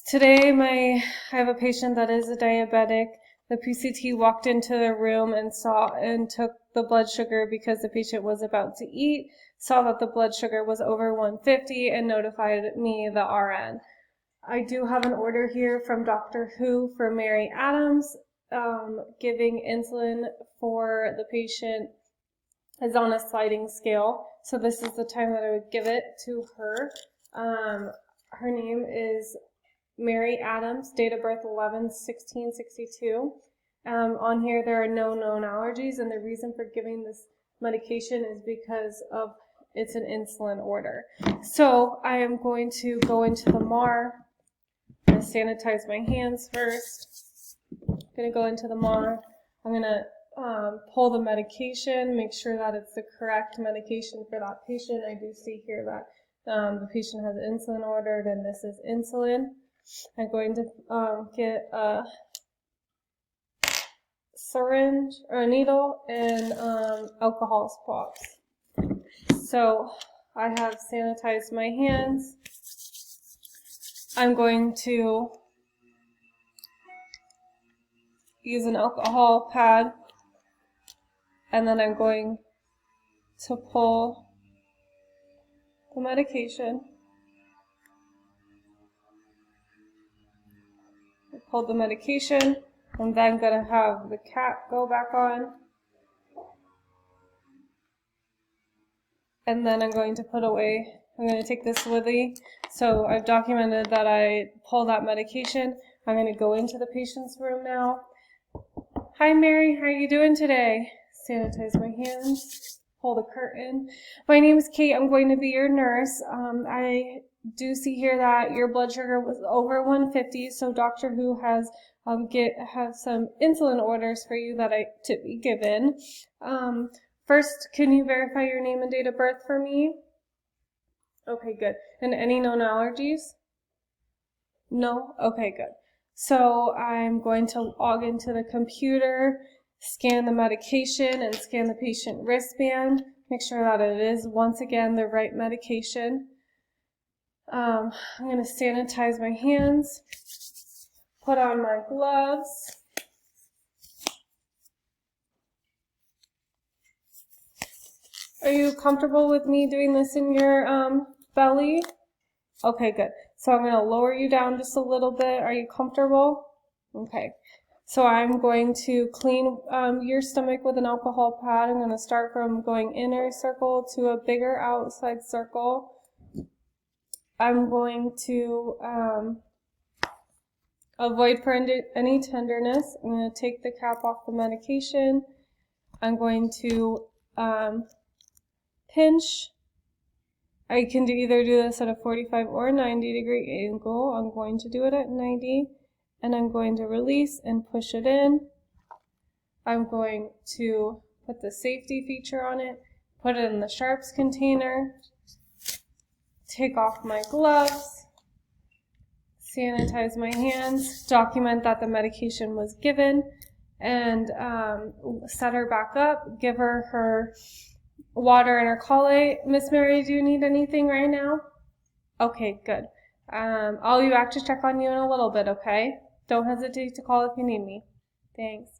Today I have a patient that is a diabetic. The PCT walked into the room and took the blood sugar because the patient was about to eat, saw that the blood sugar was over 150 and notified me, the RN. I do have an order here from Dr. Who for Mary Adams, giving insulin for the patient is on a sliding scale. So this is the time that I would give it to her. Her name is Mary Adams, date of birth 11/16/62. On here there are no known allergies, and the reason for giving this medication is because of it's an insulin order. So I am going to go into the MAR. I'm going to sanitize my hands first. I'm going to go into the MAR. I'm going to pull the medication, make sure that it's the correct medication for that patient. I do see here that the patient has insulin ordered, and this is insulin. I'm going to get a syringe or a needle and alcohol swabs. So I have sanitized my hands. I'm going to use an alcohol pad, and then I'm going to pull the medication. I pulled the medication. I'm then going to have the cap go back on. And then I'm going to put away, I'm going to take this with me. So I've documented that I pull that medication. I'm going to go into the patient's room now. Hi Mary, how are you doing today? Sanitize my hands, pull the curtain. My name is Kate, I'm going to be your nurse. I do see here that your blood sugar was over 150, so Dr. Who has some insulin orders for you that I to be given. First, can you verify your name and date of birth for me? Okay, good. And any known allergies? No? Okay, good. So I'm going to log into the computer, scan the medication, and scan the patient wristband. Make sure that it is, once again, the right medication. I'm going to sanitize my hands, put on my gloves. Are you comfortable with me doing this in your belly? Okay, good. So I'm going to lower you down just a little bit. Are you comfortable? Okay. So I'm going to clean your stomach with an alcohol pad. I'm going to start from going inner circle to a bigger outside circle. I'm going to avoid for any tenderness. I'm going to take the cap off the medication. I'm going to pinch. I can either do this at a 45 or 90-degree angle. I'm going to do it at 90, and I'm going to release and push it in. I'm going to put the safety feature on it, put it in the sharps container, take off my gloves, sanitize my hands, document that the medication was given, and set her back up, give her water and her Colate. Miss Mary, do you need anything right now? Okay, good. I'll be back to check on you in a little bit, okay? Don't hesitate to call if you need me. Thanks.